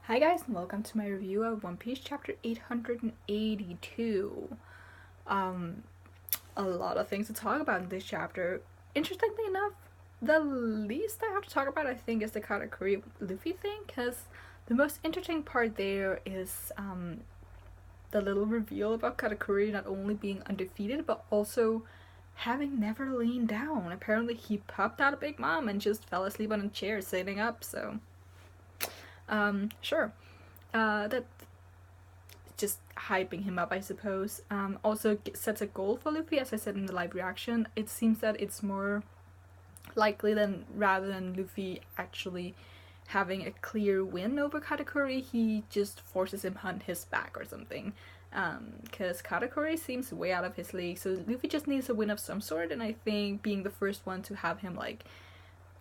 Hi guys, and welcome to my review of One Piece chapter 882. Um, a lot of things to talk about in this chapter. Interestingly enough, the least I have to talk about I think is the Katakuri Luffy thing, because the most interesting part there is the little reveal about Katakuri not only being undefeated but also having never lain down. Apparently he popped out a Big Mom and just fell asleep on a chair sitting up, so sure. That just hyping him up, I suppose. Also sets a goal for Luffy, as I said in the live reaction. It seems that it's more likely than rather than Luffy actually having a clear win over Katakuri, he just forces him on his back or something. Because Katakuri seems way out of his league, so Luffy just needs a win of some sort, and I think being the first one to have him like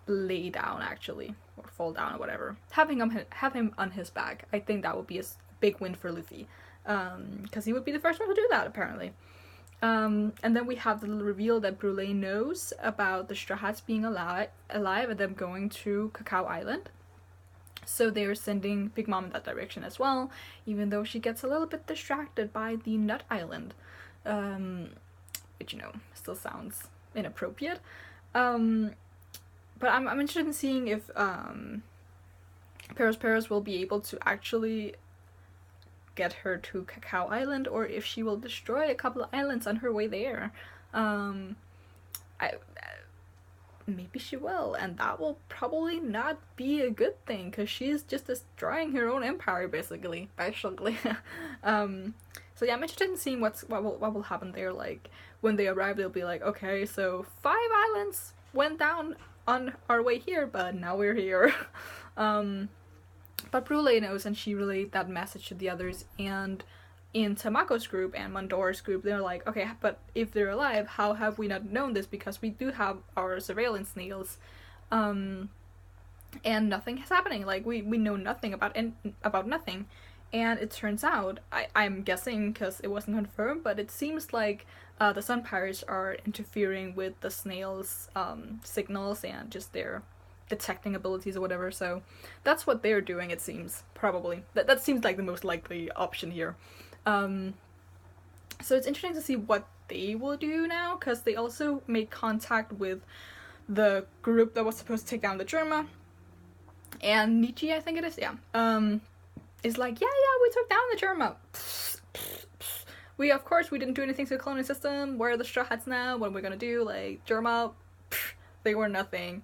lay down actually or fall down or whatever, have him on his back, I think that would be a big win for Luffy, because he would be the first one to do that apparently. And then we have the little reveal that Brule knows about the Straw Hats being alive and them going to Cacao Island, so they're sending Big Mom in that direction as well, even though she gets a little bit distracted by the Nut Island, which still sounds inappropriate. But I'm interested in seeing if Paris will be able to actually get her to Cacao Island, or if she will destroy a couple of islands on her way there. Maybe she will, and that will probably not be a good thing, because she's just destroying her own empire, basically. So yeah, I'm interested in seeing what will happen there. Like, when they arrive, they'll be like, okay, so 5 islands went down on our way here, but now we're here. But Brule knows, and she relayed that message to the others, and in Tamako's group and Mandor's group, they're like, okay, but if they're alive, how have we not known this? Because we do have our surveillance nails, and nothing is happening. Like, we know nothing about nothing. And it turns out, I'm guessing because it wasn't confirmed, but it seems like the Sun Pirates are interfering with the snails' signals and just their detecting abilities or whatever. So that's what they're doing, it seems, probably. That seems like the most likely option here. So it's interesting to see what they will do now, because they also made contact with the group that was supposed to take down the Germa. And Nietzsche, I think it is, yeah. Is like, yeah, we took down the Germa. We didn't do anything to the colonial system. Where are the Straw Hats now? What are we gonna do? Like, Germa, they were nothing.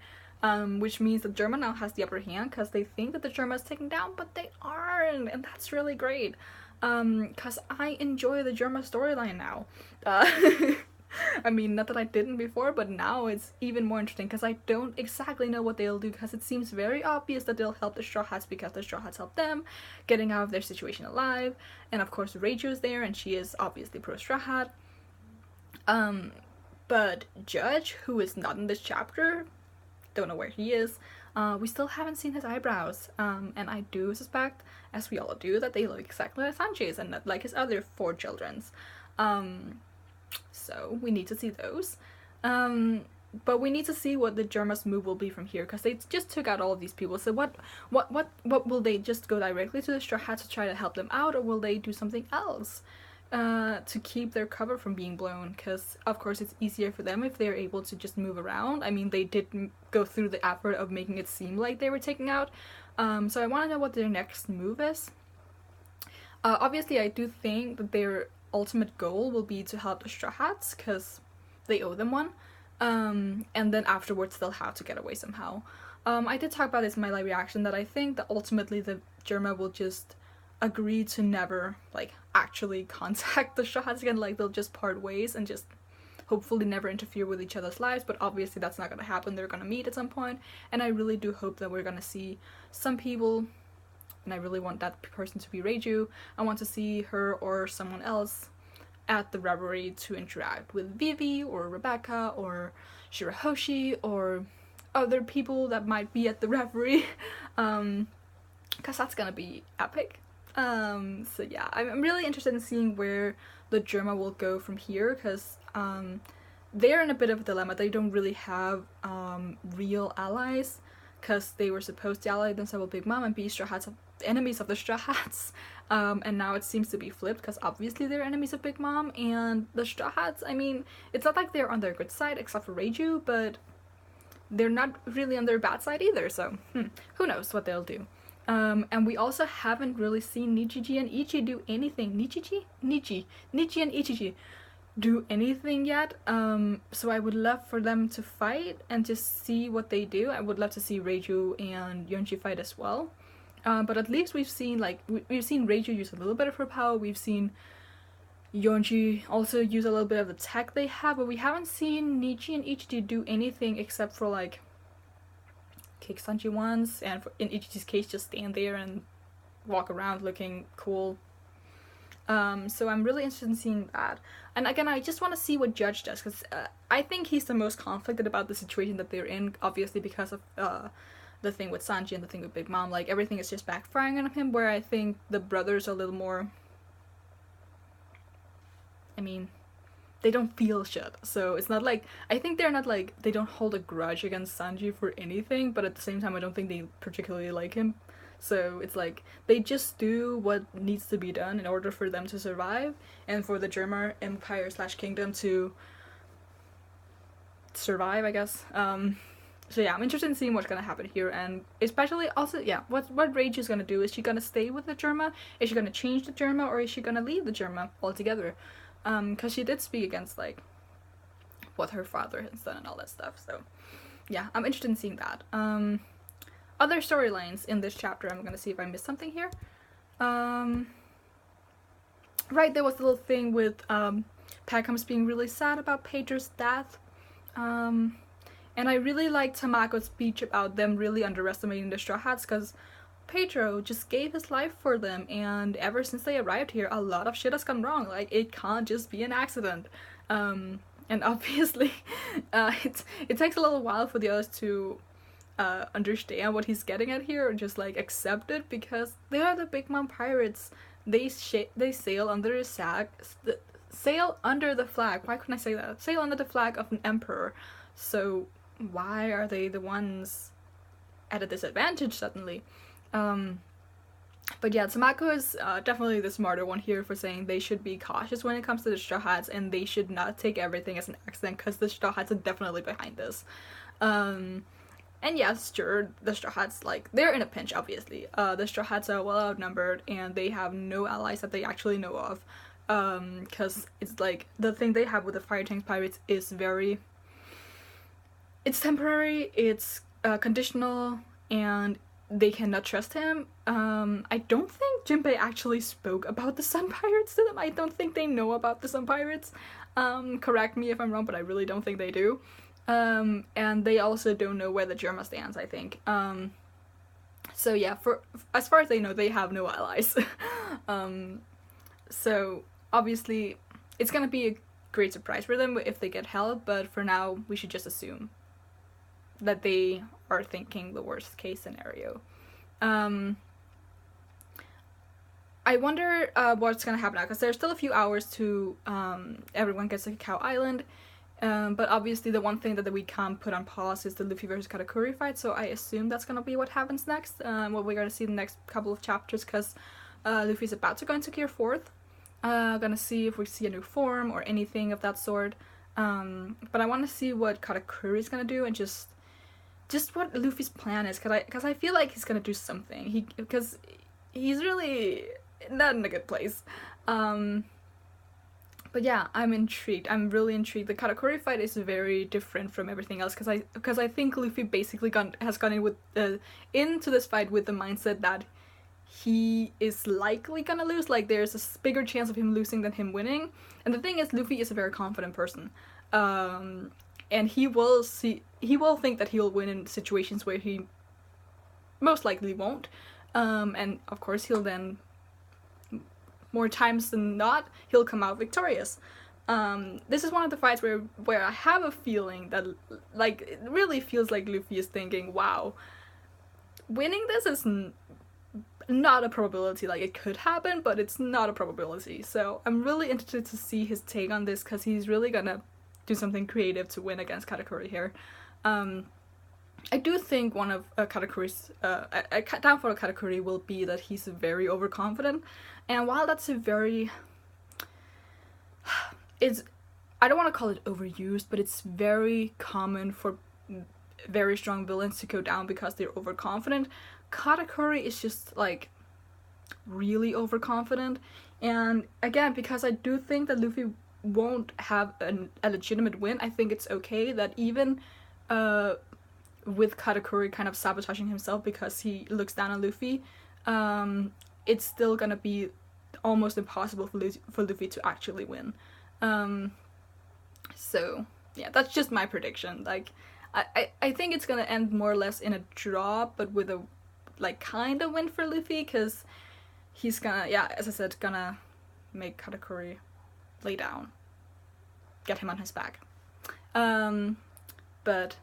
Which means that Germa now has the upper hand, because they think that the Germa is taken down, but they aren't, and that's really great. Because I enjoy the Germa storyline now. I mean, not that I didn't before, but now it's even more interesting, because I don't exactly know what they'll do, because it seems very obvious that they'll help the Straw Hats because the Straw Hats help them getting out of their situation alive, and of course Reiju's there, and she is obviously pro Straw Hat. But Judge, who is not in this chapter, don't know where he is, we still haven't seen his eyebrows, and I do suspect, as we all do, that they look exactly like Sanji's and not like his other 4 children's. So we need to see those. But we need to see what the Germa's move will be from here, because they just took out all of these people. So what will they just go directly to the Straw Hats to try to help them out, or will they do something else to keep their cover from being blown? Because of course it's easier for them if they're able to just move around. I mean, they did go through the effort of making it seem like they were taken out. So I want to know what their next move is. Obviously I do think that their ultimate goal will be to help the Straw Hats, because they owe them one, and then afterwards they'll have to get away somehow. I did talk about this in my live reaction, that I think that ultimately the Germa will just agree to never, like, actually contact the Straw Hats again. Like, they'll just part ways and just hopefully never interfere with each other's lives, but obviously that's not gonna happen. They're gonna meet at some point, and I really do hope that we're gonna see some people, and I really want that person to be Reiju. I want to see her or someone else at the Reverie to interact with Vivi or Rebecca or Shirahoshi or other people that might be at the Reverie, because that's gonna be epic. So yeah, I'm really interested in seeing where the Germa will go from here, because they're in a bit of a dilemma. They don't really have real allies, because they were supposed to ally themselves with Big Mom and be Straw Hats, enemies of the Straw Hats. And now it seems to be flipped because obviously they're enemies of Big Mom, and the Straw Hats, I mean, it's not like they're on their good side except for Reiju, but they're not really on their bad side either, so who knows what they'll do. And we also haven't really seen Nichiji and Ichi do anything. Nichiji and Ichiji do anything yet. So I would love for them to fight and just see what they do. I would love to see Reiju and Yonji fight as well. But at least we've seen Reiju use a little bit of her power. We've seen Yonji also use a little bit of the tech they have, but we haven't seen Nichi and Ichi do anything except for like kick Sanji once, and in Ichi's case just stand there and walk around looking cool. So I'm really interested in seeing that. And again, I just want to see what Judge does, because I think he's the most conflicted about the situation that they're in, obviously because of the thing with Sanji and the thing with Big Mom. Like, everything is just backfiring on him, where I think the brothers are a little more, I mean, they don't feel shit. So it's not like, I think they're not like, they don't hold a grudge against Sanji for anything, but at the same time I don't think they particularly like him. So it's like, they just do what needs to be done in order for them to survive, and for the Germa Empire / Kingdom to survive, I guess. So yeah, I'm interested in seeing what's gonna happen here, and especially also, yeah, what Rage is gonna do. Is she gonna stay with the Germa? Is she gonna change the Germa, or is she gonna leave the Germa altogether? Because she did speak against, like, what her father has done and all that stuff, so yeah, I'm interested in seeing that. Other storylines in this chapter, I'm gonna see if I missed something here. Right, there was the little thing with Peckhams being really sad about Pedro's death, and I really liked Tamako's speech about them really underestimating the Straw Hats, because Pedro just gave his life for them, and ever since they arrived here, a lot of shit has gone wrong. Like, it can't just be an accident. And obviously, it takes a little while for the others to understand what he's getting at here, or just like accept it, because they are the Big Mom pirates. They sail under the sail under the flag. Why couldn't I say that? Sail under the flag of an emperor. So why are they the ones at a disadvantage suddenly? But yeah, Tamako is definitely the smarter one here for saying they should be cautious when it comes to the Straw Hats, and they should not take everything as an accident, because the Straw Hats are definitely behind this. And yes, sure, the Straw Hats, like, they're in a pinch, obviously. The Straw Hats are well outnumbered, and they have no allies that they actually know of. Because it's like, the thing they have with the Fire Tank Pirates is it's temporary, it's conditional, and they cannot trust him. I don't think Jinbei actually spoke about the Sun Pirates to them. I don't think they know about the Sun Pirates. Correct me if I'm wrong, but I really don't think they do. And they also don't know where the Germa stands, I think. So yeah, as far as they know, they have no allies. So obviously, it's gonna be a great surprise for them if they get help, but for now, we should just assume that they are thinking the worst case scenario. I wonder what's gonna happen now, because there's still a few hours to everyone gets to Cacao Island, but obviously the one thing that we can't put on pause is the Luffy versus Katakuri fight, so I assume that's gonna be what happens next, what we're gonna see in the next couple of chapters, because Luffy's about to go into Gear 4th. Gonna see if we see a new form or anything of that sort, but I want to see what Katakuri's gonna do, and just what Luffy's plan is, because I feel like he's gonna do something, because he's really not in a good place. But yeah, I'm intrigued. I'm really intrigued. The Katakuri fight is very different from everything else, because I think Luffy basically has gone in with into this fight with the mindset that he is likely gonna lose. Like, there's a bigger chance of him losing than him winning. And the thing is, Luffy is a very confident person. And he will think that he'll win in situations where he most likely won't. And of course he'll then, more times than not, he'll come out victorious. This is one of the fights where I have a feeling that, like, it really feels like Luffy is thinking, wow, winning this is not a probability. Like, it could happen, but it's not a probability. So I'm really interested to see his take on this, because he's really gonna do something creative to win against Katakuri here. I do think one of Katakuri's a downfall of Katakuri will be that he's very overconfident, and while that's a very it's I don't want to call it overused, but it's very common for very strong villains to go down because they're overconfident. Katakuri is just like really overconfident, and again, because I do think that Luffy won't have a legitimate win, I think it's okay that even with Katakuri kind of sabotaging himself because he looks down on Luffy, it's still gonna be almost impossible for Luffy to actually win. So yeah, that's just my prediction. Like, I think it's gonna end more or less in a draw, but with a like kind of win for Luffy, because he's gonna, yeah, as I said, gonna make Katakuri lay down, get him on his back. But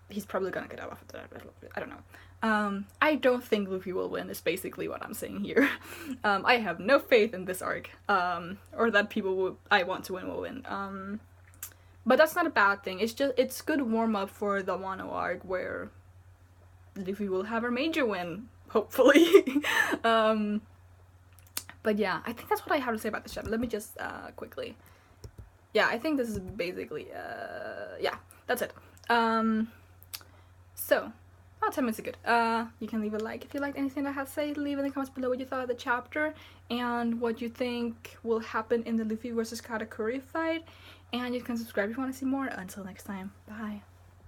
he's probably gonna get out of that. I don't know. I don't think Luffy will win, is basically what I'm saying here. I have no faith in this arc, or that people I want to win will win. But that's not a bad thing. It's good warm up for the Wano arc, where Luffy will have a major win, hopefully. But yeah, I think that's what I have to say about this chapter. Let me just quickly. Yeah, I think this is basically yeah, that's it. So, 10 minutes is good. You can leave a like if you liked anything I had to say. Leave in the comments below what you thought of the chapter and what you think will happen in the Luffy versus Katakuri fight. And you can subscribe if you want to see more. Until next time, bye.